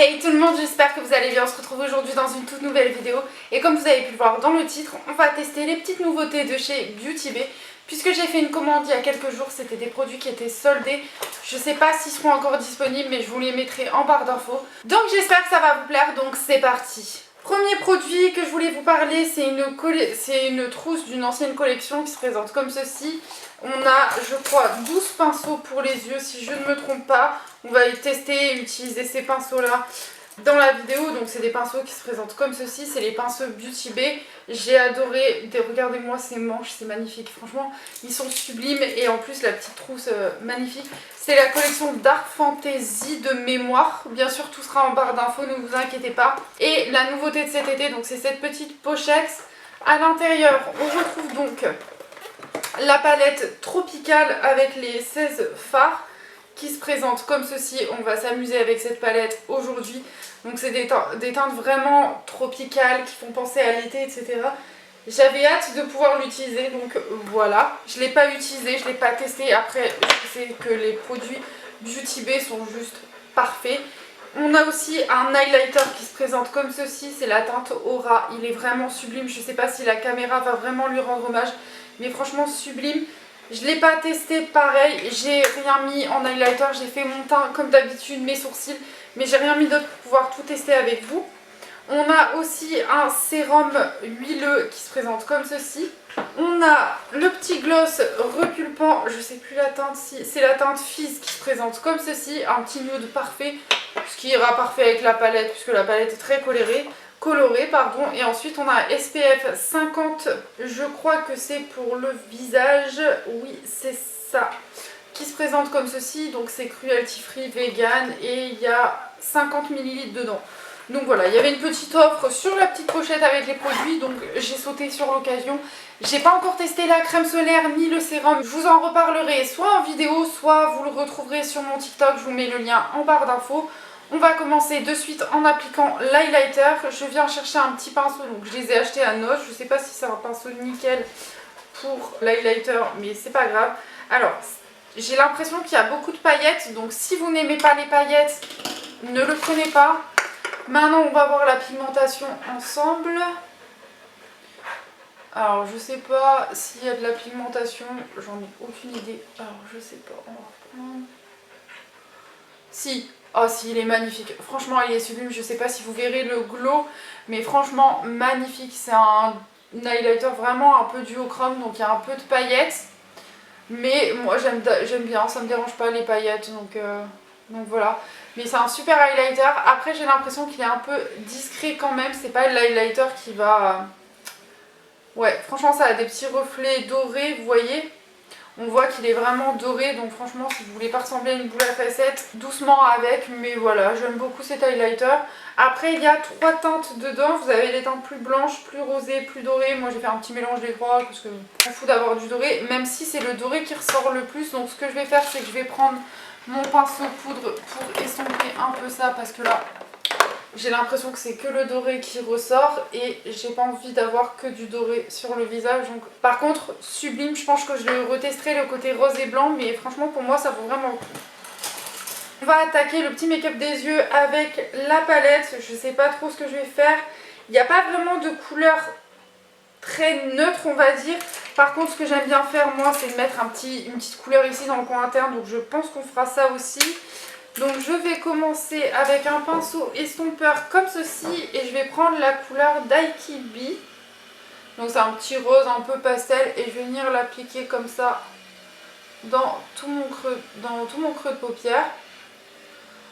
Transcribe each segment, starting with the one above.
Hey tout le monde, j'espère que vous allez bien. On se retrouve aujourd'hui dans une toute nouvelle vidéo. Et comme vous avez pu le voir dans le titre, on va tester les petites nouveautés de chez Beauty Bay. Puisque j'ai fait une commande il y a quelques jours, c'était des produits qui étaient soldés. Je sais pas s'ils seront encore disponibles, mais je vous les mettrai en barre d'infos. Donc j'espère que ça va vous plaire, donc c'est parti. Premier produit que je voulais vous parler, c'est une trousse d'une ancienne collection qui se présente comme ceci. On a, je crois, 12 pinceaux pour les yeux, si je ne me trompe pas. On va tester et utiliser ces pinceaux-là dans la vidéo. Donc c'est des pinceaux qui se présentent comme ceci, c'est les pinceaux Beauty Bay. J'ai adoré, regardez-moi ces manches, c'est magnifique. Franchement, ils sont sublimes et en plus la petite trousse magnifique. C'est la collection Dark Fantasy de mémoire. Bien sûr, tout sera en barre d'infos, ne vous inquiétez pas. Et la nouveauté de cet été, donc c'est cette petite pochette. À l'intérieur, on retrouve donc la palette tropicale avec les 16 fards qui se présentent comme ceci. On va s'amuser avec cette palette aujourd'hui. Donc c'est des teintes vraiment tropicales qui font penser à l'été, etc. J'avais hâte de pouvoir l'utiliser, donc voilà. Je ne l'ai pas utilisé, je ne l'ai pas testé. Après, je sais que les produits Beauty Bay sont juste parfaits. On a aussi un highlighter qui se présente comme ceci, c'est la teinte Aura. Il est vraiment sublime, je ne sais pas si la caméra va vraiment lui rendre hommage, mais franchement sublime. Je ne l'ai pas testé pareil, j'ai rien mis en highlighter, j'ai fait mon teint comme d'habitude, mes sourcils, mais j'ai rien mis d'autre pour pouvoir tout tester avec vous. On a aussi un sérum huileux qui se présente comme ceci. On a le petit gloss repulpant, je sais plus la teinte, si c'est la teinte Fizz qui se présente comme ceci, un petit nude parfait, ce qui ira parfait avec la palette puisque la palette est très colorée, pardon. Et ensuite on a SPF 50, je crois que c'est pour le visage, oui c'est ça, qui se présente comme ceci, donc c'est cruelty free, vegan et il y a 50 ml dedans. Donc voilà, il y avait une petite offre sur la petite pochette avec les produits, donc j'ai sauté sur l'occasion. J'ai pas encore testé la crème solaire ni le sérum, je vous en reparlerai soit en vidéo, soit vous le retrouverez sur mon TikTok, je vous mets le lien en barre d'infos. On va commencer de suite en appliquant l'highlighter. Je viens chercher un petit pinceau, donc je les ai achetés à Noce. Je sais pas si c'est un pinceau nickel pour l'highlighter, mais c'est pas grave. Alors, j'ai l'impression qu'il y a beaucoup de paillettes, donc si vous n'aimez pas les paillettes, ne le prenez pas. Maintenant, on va voir la pigmentation ensemble. Alors, je sais pas s'il y a de la pigmentation, j'en ai aucune idée. Alors, je sais pas, on va reprendre. Si, oh si, il est magnifique. Franchement, il est sublime. Je sais pas si vous verrez le glow, mais franchement, magnifique. C'est un highlighter vraiment un peu duochrome, donc il y a un peu de paillettes. Mais moi, j'aime bien, ça me dérange pas les paillettes, donc voilà. Mais c'est un super highlighter. Après, j'ai l'impression qu'il est un peu discret quand même. C'est pas l'highlighter qui va... Ouais, franchement, ça a des petits reflets dorés, vous voyez. On voit qu'il est vraiment doré, donc franchement, si vous voulez pas ressembler à une boule à facettes, doucement avec. Mais voilà, j'aime beaucoup cet highlighter. Après, il y a 3 teintes dedans. Vous avez les teintes plus blanches, plus rosées, plus dorées. Moi, j'ai fait un petit mélange des trois parce que je m'en fous d'avoir du doré, même si c'est le doré qui ressort le plus. Donc, ce que je vais faire, c'est que je vais prendre mon pinceau poudre pour estomper un peu ça parce que là, j'ai l'impression que c'est que le doré qui ressort et j'ai pas envie d'avoir que du doré sur le visage. Donc, par contre, sublime, je pense que je le retesterai le côté rose et blanc, mais franchement pour moi ça vaut vraiment le coup. On va attaquer le petit make-up des yeux avec la palette. Je sais pas trop ce que je vais faire. Il n'y a pas vraiment de couleur très neutre, on va dire. Par contre, ce que j'aime bien faire moi, c'est de mettre une petite couleur ici dans le coin interne. Donc je pense qu'on fera ça aussi. Donc je vais commencer avec un pinceau estompeur comme ceci et je vais prendre la couleur Daikibi. Donc c'est un petit rose un peu pastel et je vais venir l'appliquer comme ça dans tout mon creux de paupière.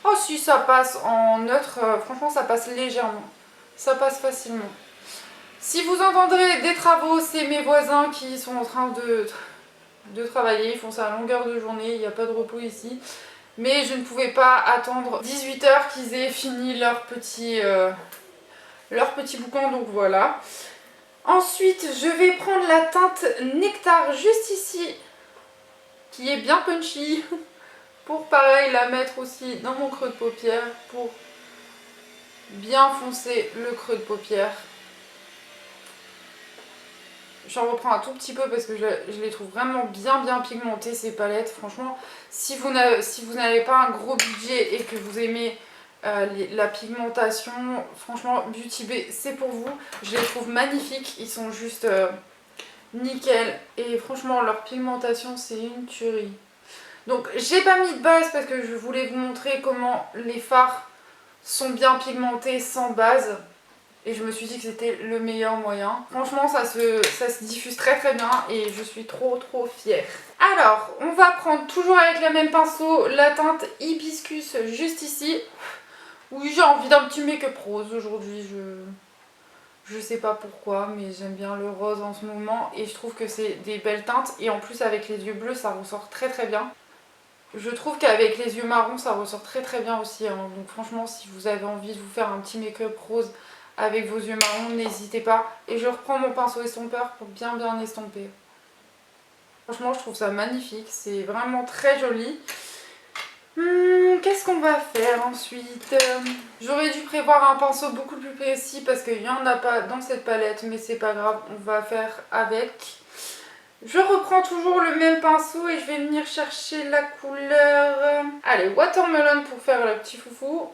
Oh si, ça passe en neutre, franchement ça passe légèrement, ça passe facilement. Si vous entendrez des travaux, c'est mes voisins qui sont en train de travailler, ils font ça à longueur de journée, il n'y a pas de repos ici. Mais je ne pouvais pas attendre 18 h qu'ils aient fini leur petit boucan, donc voilà. Ensuite, je vais prendre la teinte Nectar juste ici, qui est bien punchy, pour pareil la mettre aussi dans mon creux de paupière, pour bien foncer le creux de paupière. J'en reprends un tout petit peu parce que je les trouve vraiment bien pigmentées ces palettes. Franchement, si vous n'avez pas un gros budget et que vous aimez La pigmentation, franchement Beauty Bay c'est pour vous. Je les trouve magnifiques, ils sont juste nickel. Et franchement leur pigmentation c'est une tuerie. Donc j'ai pas mis de base parce que je voulais vous montrer comment les fards sont bien pigmentés sans base. Et je me suis dit que c'était le meilleur moyen. Franchement ça se diffuse très très bien et je suis trop fière. Alors on va prendre toujours avec le même pinceau la teinte Hibiscus juste ici. Oui, j'ai envie d'un petit make-up rose aujourd'hui, je sais pas pourquoi, mais j'aime bien le rose en ce moment et je trouve que c'est des belles teintes et en plus avec les yeux bleus ça ressort très bien. Je trouve qu'avec les yeux marrons ça ressort très bien aussi, hein. Donc franchement si vous avez envie de vous faire un petit make-up rose avec vos yeux marrons, n'hésitez pas. Et je reprends mon pinceau estompeur pour bien estomper. Franchement je trouve ça magnifique, c'est vraiment très joli. Qu'est-ce qu'on va faire ensuite? J'aurais dû prévoir un pinceau beaucoup plus précis parce qu'il n'y en a pas dans cette palette, mais c'est pas grave, on va faire avec. Je reprends toujours le même pinceau et je vais venir chercher la couleur... Allez, Watermelon pour faire le petit foufou.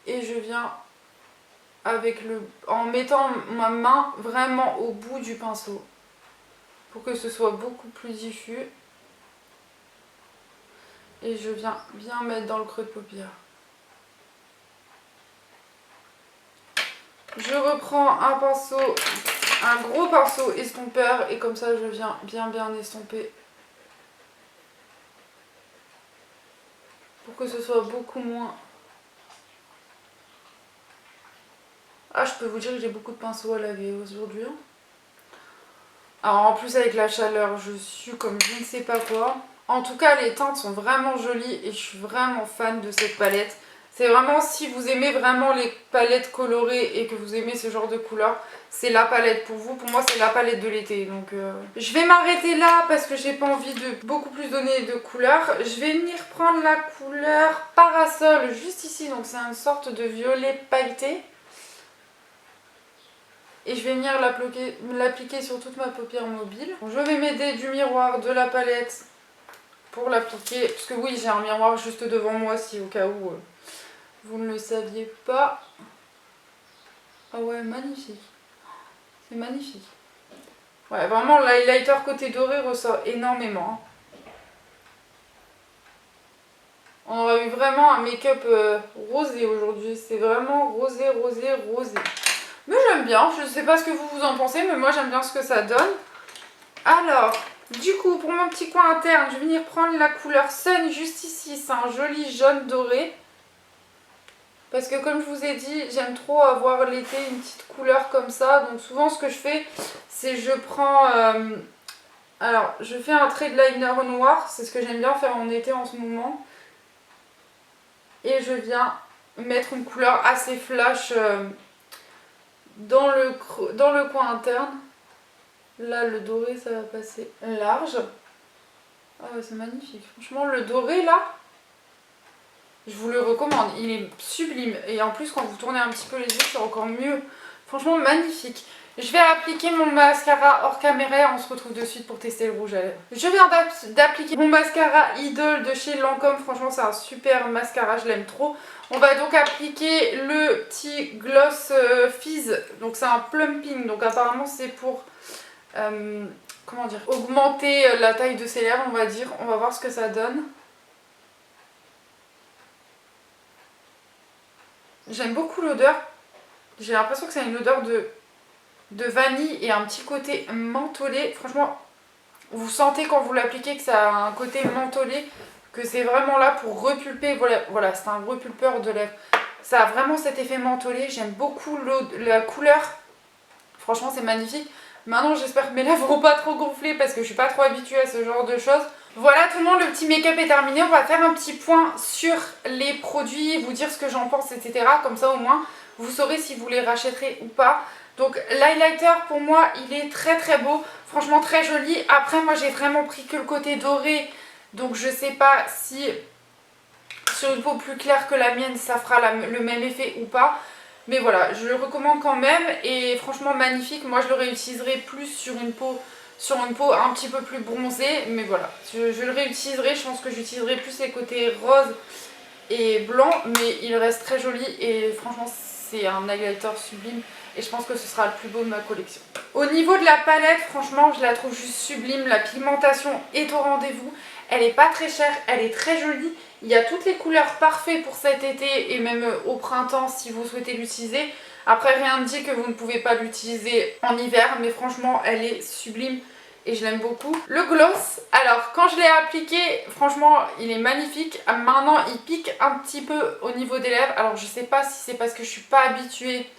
Et je viens avec en mettant ma main vraiment au bout du pinceau pour que ce soit beaucoup plus diffus. Et je viens bien mettre dans le creux de paupière. Je reprends un pinceau, un gros pinceau estompeur et comme ça je viens bien estomper. Pour que ce soit beaucoup moins... Ah, je peux vous dire que j'ai beaucoup de pinceaux à laver aujourd'hui. Alors en plus avec la chaleur, je sue comme je ne sais pas quoi. En tout cas, les teintes sont vraiment jolies et je suis vraiment fan de cette palette. C'est vraiment, si vous aimez vraiment les palettes colorées et que vous aimez ce genre de couleurs, c'est la palette pour vous. Pour moi, c'est la palette de l'été. Donc, je vais m'arrêter là parce que j'ai pas envie de beaucoup plus donner de couleurs. Je vais venir prendre la couleur Parasol juste ici. Donc, c'est une sorte de violet pailleté. Et je vais venir l'appliquer sur toute ma paupière mobile. Je vais m'aider du miroir de la palette pour l'appliquer. Parce que oui, j'ai un miroir juste devant moi si au cas où vous ne le saviez pas. Ah ouais, magnifique. C'est magnifique. Ouais, vraiment l'highlighter côté doré ressort énormément. On aurait eu vraiment un make-up rosé aujourd'hui. C'est vraiment rosé. Mais j'aime bien, je sais pas ce que vous en pensez, mais moi j'aime bien ce que ça donne. Alors, du coup, pour mon petit coin interne, je vais venir prendre la couleur Sun juste ici. C'est un joli jaune doré. Parce que comme je vous ai dit, j'aime trop avoir l'été une petite couleur comme ça. Donc souvent ce que je fais, c'est je prends... alors, je fais un trait de liner noir. C'est ce que j'aime bien faire en été en ce moment. Et je viens mettre une couleur assez flash... dans le coin interne. Là le doré ça va passer large. Ah ouais, c'est magnifique. Franchement le doré là, je vous le recommande. Il est sublime. Et en plus quand vous tournez un petit peu les yeux c'est encore mieux. Franchement magnifique. Je vais appliquer mon mascara hors caméra. On se retrouve de suite pour tester le rouge à lèvres. Je viens d'appliquer mon mascara Idol de chez Lancôme. Franchement c'est un super mascara, je l'aime trop. On va donc appliquer le petit gloss Fizz. Donc c'est un plumping. Donc apparemment c'est pour comment dire, augmenter la taille de ses lèvres on va dire. On va voir ce que ça donne. J'aime beaucoup l'odeur. J'ai l'impression que c'est une odeur de vanille et un petit côté mentholé. Franchement, vous sentez quand vous l'appliquez que ça a un côté mentholé, que c'est vraiment là pour repulper. Voilà, c'est un repulpeur de lèvres. Ça a vraiment cet effet mentholé. J'aime beaucoup la couleur. Franchement, c'est magnifique. Maintenant, j'espère que mes lèvres vont pas trop gonfler parce que je suis pas trop habituée à ce genre de choses. Voilà tout le monde, le petit make-up est terminé. On va faire un petit point sur les produits, vous dire ce que j'en pense, etc. Comme ça, au moins, vous saurez si vous les rachèterez ou pas. Donc l'highlighter pour moi il est très beau, franchement très joli. Après moi j'ai vraiment pris que le côté doré, donc je sais pas si sur une peau plus claire que la mienne ça fera le même effet ou pas. Mais voilà, je le recommande quand même et franchement magnifique. Moi je le réutiliserai plus sur une peau un petit peu plus bronzée. Mais voilà, je le réutiliserai, je pense que j'utiliserai plus les côtés roses et blanc, mais il reste très joli et franchement c'est un highlighter sublime et je pense que ce sera le plus beau de ma collection. Au niveau de la palette, franchement je la trouve juste sublime, la pigmentation est au rendez-vous, elle est pas très chère, elle est très jolie, il y a toutes les couleurs parfaites pour cet été et même au printemps si vous souhaitez l'utiliser. Après rien ne dit que vous ne pouvez pas l'utiliser en hiver, mais franchement elle est sublime et je l'aime beaucoup. Le gloss, alors quand je l'ai appliqué, franchement il est magnifique. Maintenant il pique un petit peu au niveau des lèvres, alors je sais pas si c'est parce que je suis pas habituée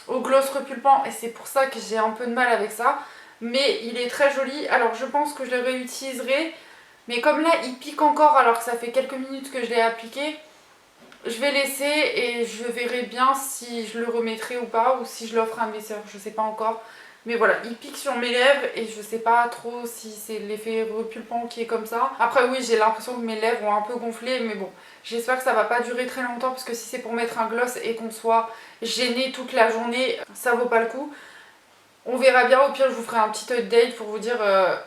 au gloss repulpant et c'est pour ça que j'ai un peu de mal avec ça, mais il est très joli. Alors je pense que je le réutiliserai, mais comme là il pique encore alors que ça fait quelques minutes que je l'ai appliqué, je vais laisser et je verrai bien si je le remettrai ou pas, ou si je l'offre à mes soeurs, je sais pas encore. Mais voilà, il pique sur mes lèvres et je sais pas trop si c'est l'effet repulpant qui est comme ça. Après oui, j'ai l'impression que mes lèvres ont un peu gonflé, mais bon, j'espère que ça va pas durer très longtemps parce que si c'est pour mettre un gloss et qu'on soit gêné toute la journée, ça vaut pas le coup. On verra bien, au pire je vous ferai un petit update pour vous dire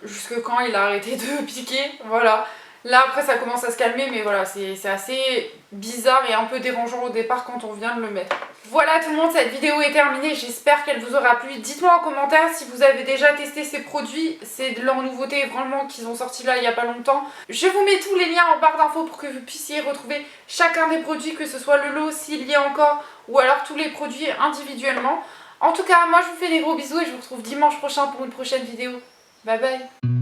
jusque quand il a arrêté de piquer, voilà. Là après ça commence à se calmer, mais voilà, c'est assez bizarre et un peu dérangeant au départ quand on vient de le mettre. Voilà tout le monde, cette vidéo est terminée, j'espère qu'elle vous aura plu. Dites-moi en commentaire si vous avez déjà testé ces produits, c'est de leur nouveauté vraiment qu'ils ont sorti là il n'y a pas longtemps. Je vous mets tous les liens en barre d'infos pour que vous puissiez retrouver chacun des produits, que ce soit le lot s'il y a encore, ou alors tous les produits individuellement. En tout cas, moi je vous fais des gros bisous et je vous retrouve dimanche prochain pour une prochaine vidéo. Bye bye!